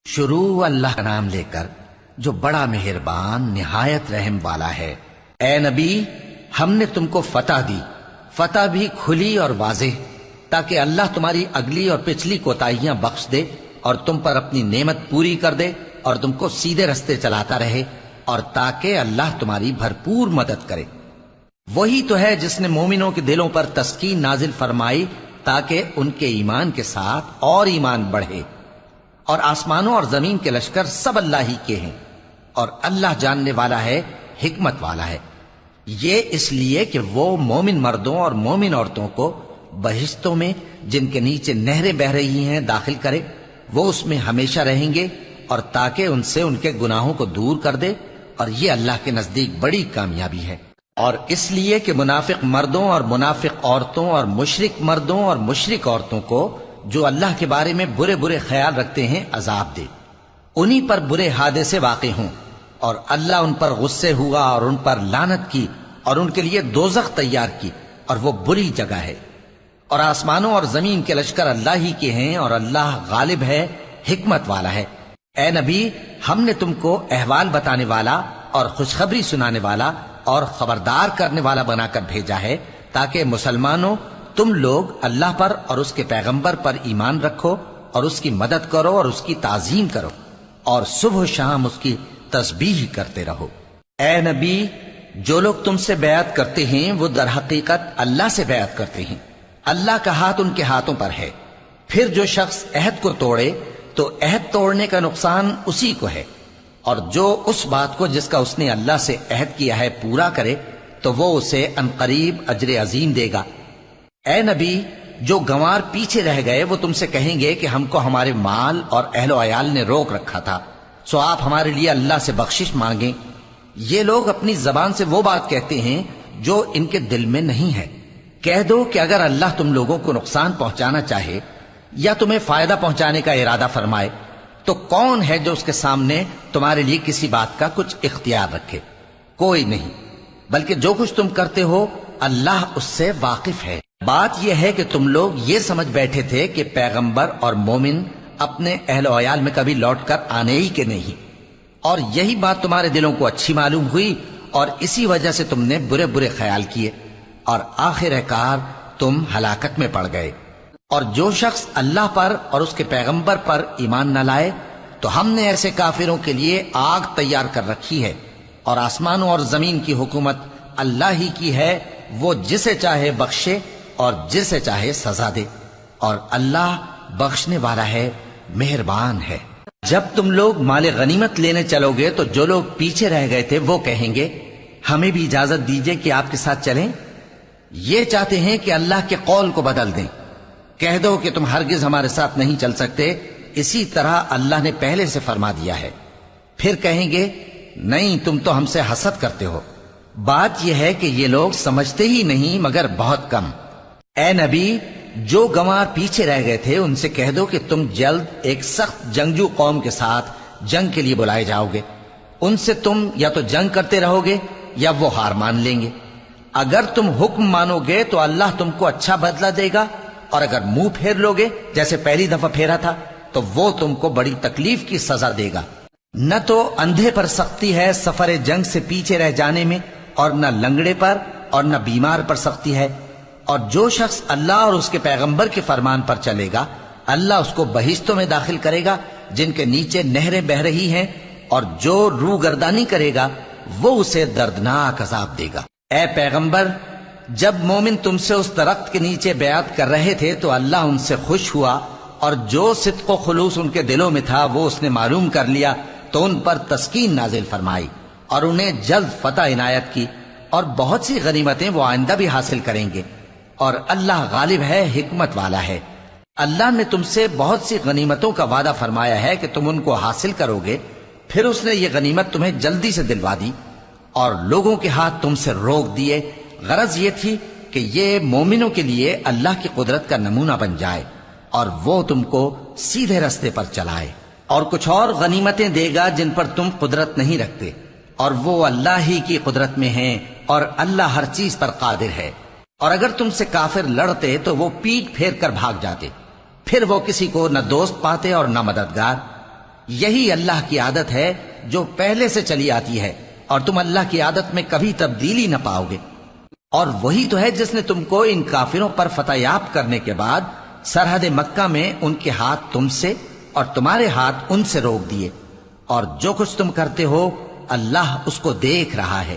شروع اللہ کا نام لے کر جو بڑا مہربان نہایت رحم والا ہے۔ اے نبی، ہم نے تم کو فتح دی، فتح بھی کھلی اور واضح، تاکہ اللہ تمہاری اگلی اور پچھلی کوتاہیاں بخش دے اور تم پر اپنی نعمت پوری کر دے اور تم کو سیدھے رستے چلاتا رہے، اور تاکہ اللہ تمہاری بھرپور مدد کرے۔ وہی تو ہے جس نے مومنوں کے دلوں پر تسکین نازل فرمائی تاکہ ان کے ایمان کے ساتھ اور ایمان بڑھے، اور آسمانوں اور زمین کے لشکر سب اللہ ہی کے ہیں، اور اللہ جاننے والا ہے، حکمت والا ہے۔ یہ اس لیے کہ وہ مومن مردوں اور مومن عورتوں کو بہشتوں میں جن کے نیچے نہریں بہہ رہی ہیں داخل کرے، وہ اس میں ہمیشہ رہیں گے، اور تاکہ ان سے ان کے گناہوں کو دور کر دے، اور یہ اللہ کے نزدیک بڑی کامیابی ہے۔ اور اس لیے کہ منافق مردوں اور منافق عورتوں اور مشرک مردوں اور مشرک عورتوں کو جو اللہ کے بارے میں برے برے خیال رکھتے ہیں عذاب دے، انہی پر برے حادثے واقع ہوں، اور اللہ ان پر غصے ہوا اور ان پر لعنت کی اور ان کے لیے دوزخ تیار کی، اور وہ بری جگہ ہے۔ اور آسمانوں اور زمین کے لشکر اللہ ہی کے ہیں، اور اللہ غالب ہے، حکمت والا ہے۔ اے نبی، ہم نے تم کو احوال بتانے والا اور خوشخبری سنانے والا اور خبردار کرنے والا بنا کر بھیجا ہے، تاکہ مسلمانوں تم لوگ اللہ پر اور اس کے پیغمبر پر ایمان رکھو اور اس کی مدد کرو اور اس کی تعظیم کرو، اور صبح و شام اس کی تسبیح کرتے رہو۔ اے نبی، جو لوگ تم سے بیعت کرتے ہیں وہ در حقیقت اللہ سے بیعت کرتے ہیں، اللہ کا ہاتھ ان کے ہاتھوں پر ہے۔ پھر جو شخص عہد کو توڑے تو عہد توڑنے کا نقصان اسی کو ہے، اور جو اس بات کو جس کا اس نے اللہ سے عہد کیا ہے پورا کرے تو وہ اسے عنقریب اجر عظیم دے گا۔ اے نبی، جو گنوار پیچھے رہ گئے وہ تم سے کہیں گے کہ ہم کو ہمارے مال اور اہل و عیال نے روک رکھا تھا، سو آپ ہمارے لیے اللہ سے بخشش مانگیں۔ یہ لوگ اپنی زبان سے وہ بات کہتے ہیں جو ان کے دل میں نہیں ہے۔ کہہ دو کہ اگر اللہ تم لوگوں کو نقصان پہنچانا چاہے یا تمہیں فائدہ پہنچانے کا ارادہ فرمائے تو کون ہے جو اس کے سامنے تمہارے لیے کسی بات کا کچھ اختیار رکھے؟ کوئی نہیں، بلکہ جو کچھ تم کرتے ہو اللہ اس سے واقف ہے۔ بات یہ ہے کہ تم لوگ یہ سمجھ بیٹھے تھے کہ پیغمبر اور مومن اپنے اہل و عیال میں کبھی لوٹ کر آنے ہی کے نہیں، اور یہی بات تمہارے دلوں کو اچھی معلوم ہوئی، اور اسی وجہ سے تم نے برے برے خیال کیے، اور آخر کار تم ہلاکت میں پڑ گئے۔ اور جو شخص اللہ پر اور اس کے پیغمبر پر ایمان نہ لائے تو ہم نے ایسے کافروں کے لیے آگ تیار کر رکھی ہے، اور آسمانوں اور زمین کی حکومت اللہ ہی کی ہے، وہ جسے چاہے بخشے اور جسے چاہے سزا دے، اور اللہ بخشنے والا ہے، مہربان ہے۔ جب تم لوگ مال غنیمت لینے چلو گے تو جو لوگ پیچھے رہ گئے تھے وہ کہیں گے ہمیں بھی اجازت دیجئے کہ آپ کے ساتھ چلیں۔ یہ چاہتے ہیں کہ اللہ کے قول کو بدل دیں۔ کہہ دو کہ تم ہرگز ہمارے ساتھ نہیں چل سکتے، اسی طرح اللہ نے پہلے سے فرما دیا ہے۔ پھر کہیں گے نہیں، تم تو ہم سے حسد کرتے ہو۔ بات یہ ہے کہ یہ لوگ سمجھتے ہی نہیں مگر بہت کم۔ اے نبی، جو گنوار پیچھے رہ گئے تھے ان سے کہہ دو کہ تم جلد ایک سخت جنگجو قوم کے ساتھ جنگ کے لیے بلائے جاؤ گے، ان سے تم یا تو جنگ کرتے رہو گے یا وہ ہار مان لیں گے۔ اگر تم حکم مانو گے تو اللہ تم کو اچھا بدلہ دے گا، اور اگر منہ پھیر لوگے جیسے پہلی دفعہ پھیرا تھا تو وہ تم کو بڑی تکلیف کی سزا دے گا۔ نہ تو اندھے پر سختی ہے سفر جنگ سے پیچھے رہ جانے میں، اور نہ لنگڑے پر اور نہ بیمار پر سختی ہے، اور جو شخص اللہ اور اس کے پیغمبر کے فرمان پر چلے گا اللہ اس کو بہشتوں میں داخل کرے گا جن کے نیچے نہریں بہہ رہی ہیں، اور جو روگردانی کرے گا وہ اسے دردناک عذاب دے گا۔ اے پیغمبر، جب مومن تم سے اس درخت کے نیچے بیعت کر رہے تھے تو اللہ ان سے خوش ہوا، اور جو صدق و خلوص ان کے دلوں میں تھا وہ اس نے معلوم کر لیا تو ان پر تسکین نازل فرمائی، اور انہیں جلد فتح عنایت کی، اور بہت سی غنیمتیں وہ آئندہ بھی حاصل کریں گے، اور اللہ غالب ہے، حکمت والا ہے۔ اللہ نے تم سے بہت سی غنیمتوں کا وعدہ فرمایا ہے کہ تم ان کو حاصل کرو گے، پھر اس نے یہ غنیمت تمہیں جلدی سے دلوا دی، اور لوگوں کے ہاتھ تم سے روک دیے۔ غرض یہ تھی کہ یہ مومنوں کے لیے اللہ کی قدرت کا نمونہ بن جائے، اور وہ تم کو سیدھے رستے پر چلائے، اور کچھ اور غنیمتیں دے گا جن پر تم قدرت نہیں رکھتے، اور وہ اللہ ہی کی قدرت میں ہیں، اور اللہ ہر چیز پر قادر ہے۔ اور اگر تم سے کافر لڑتے تو وہ پیٹ پھیر کر بھاگ جاتے، پھر وہ کسی کو نہ دوست پاتے اور نہ مددگار۔ یہی اللہ کی عادت ہے جو پہلے سے چلی آتی ہے، اور تم اللہ کی عادت میں کبھی تبدیلی نہ پاؤ گے۔ اور وہی تو ہے جس نے تم کو ان کافروں پر فتح یاب کرنے کے بعد سرحد مکہ میں ان کے ہاتھ تم سے اور تمہارے ہاتھ ان سے روک دیے، اور جو کچھ تم کرتے ہو اللہ اس کو دیکھ رہا ہے۔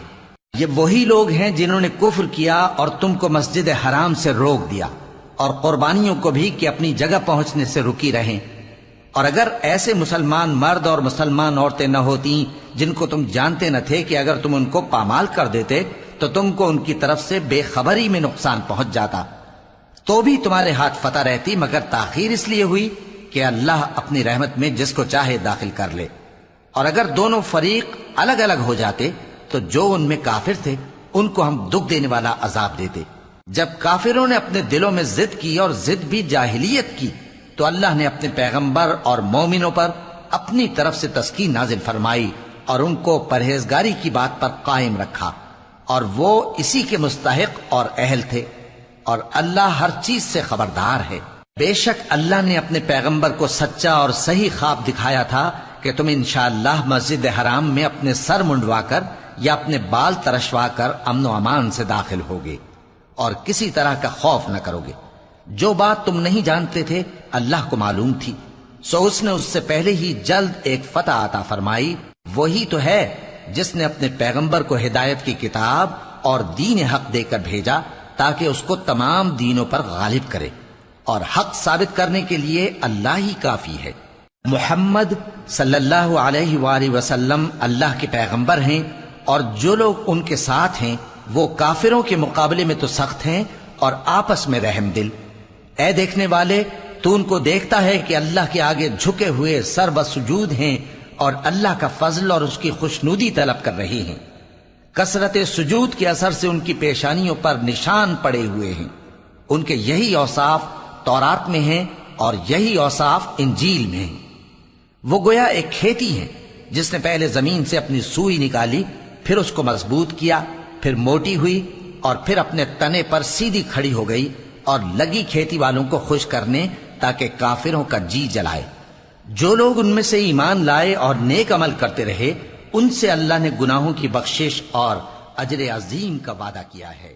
یہ وہی لوگ ہیں جنہوں نے کفر کیا اور تم کو مسجد حرام سے روک دیا، اور قربانیوں کو بھی کہ اپنی جگہ پہنچنے سے رکی رہیں۔ اور اگر ایسے مسلمان مرد اور مسلمان عورتیں نہ ہوتی جن کو تم جانتے نہ تھے کہ اگر تم ان کو پامال کر دیتے تو تم کو ان کی طرف سے بے خبری میں نقصان پہنچ جاتا، تو بھی تمہارے ہاتھ فتح رہتی، مگر تاخیر اس لیے ہوئی کہ اللہ اپنی رحمت میں جس کو چاہے داخل کر لے۔ اور اگر دونوں فریق الگ الگ ہو جاتے تو جو ان میں کافر تھے ان کو ہم دکھ دینے والا عذاب دیتے۔ جب کافروں نے اپنے دلوں میں ضد کی، اور ضد بھی جاہلیت کی، تو اللہ نے اپنے پیغمبر اور مومنوں پر اپنی طرف سے تسکین نازل فرمائی اور ان کو پرہیزگاری کی بات پر قائم رکھا، اور وہ اسی کے مستحق اور اہل تھے، اور اللہ ہر چیز سے خبردار ہے۔ بے شک اللہ نے اپنے پیغمبر کو سچا اور صحیح خواب دکھایا تھا کہ تم انشاءاللہ مسجد حرام میں اپنے سر منڈوا کر یا اپنے بال ترشوا کر امن و امان سے داخل ہوگے اور کسی طرح کا خوف نہ کرو گے۔ جو بات تم نہیں جانتے تھے اللہ کو معلوم تھی، سو اس نے اس سے پہلے ہی جلد ایک فتح عطا فرمائی۔ وہی تو ہے جس نے اپنے پیغمبر کو ہدایت کی کتاب اور دین حق دے کر بھیجا تاکہ اس کو تمام دینوں پر غالب کرے، اور حق ثابت کرنے کے لیے اللہ ہی کافی ہے۔ محمد صلی اللہ علیہ وآلہ وسلم اللہ کے پیغمبر ہیں، اور جو لوگ ان کے ساتھ ہیں وہ کافروں کے مقابلے میں تو سخت ہیں اور آپس میں رحم دل۔ اے دیکھنے والے، تو ان کو دیکھتا ہے کہ اللہ کے آگے جھکے ہوئے سر بسجود ہیں اور اللہ کا فضل اور اس کی خوشنودی طلب کر رہے ہیں۔ کثرت سجود کے اثر سے ان کی پیشانیوں پر نشان پڑے ہوئے ہیں۔ ان کے یہی اوصاف تورات میں ہیں اور یہی اوصاف انجیل میں ہیں۔ وہ گویا ایک کھیتی ہے جس نے پہلے زمین سے اپنی سوئی نکالی، پھر اس کو مضبوط کیا، پھر موٹی ہوئی، اور پھر اپنے تنے پر سیدھی کھڑی ہو گئی، اور لگی کھیتی والوں کو خوش کرنے تاکہ کافروں کا جی جلائے۔ جو لوگ ان میں سے ایمان لائے اور نیک عمل کرتے رہے ان سے اللہ نے گناہوں کی بخشش اور اجر عظیم کا وعدہ کیا ہے۔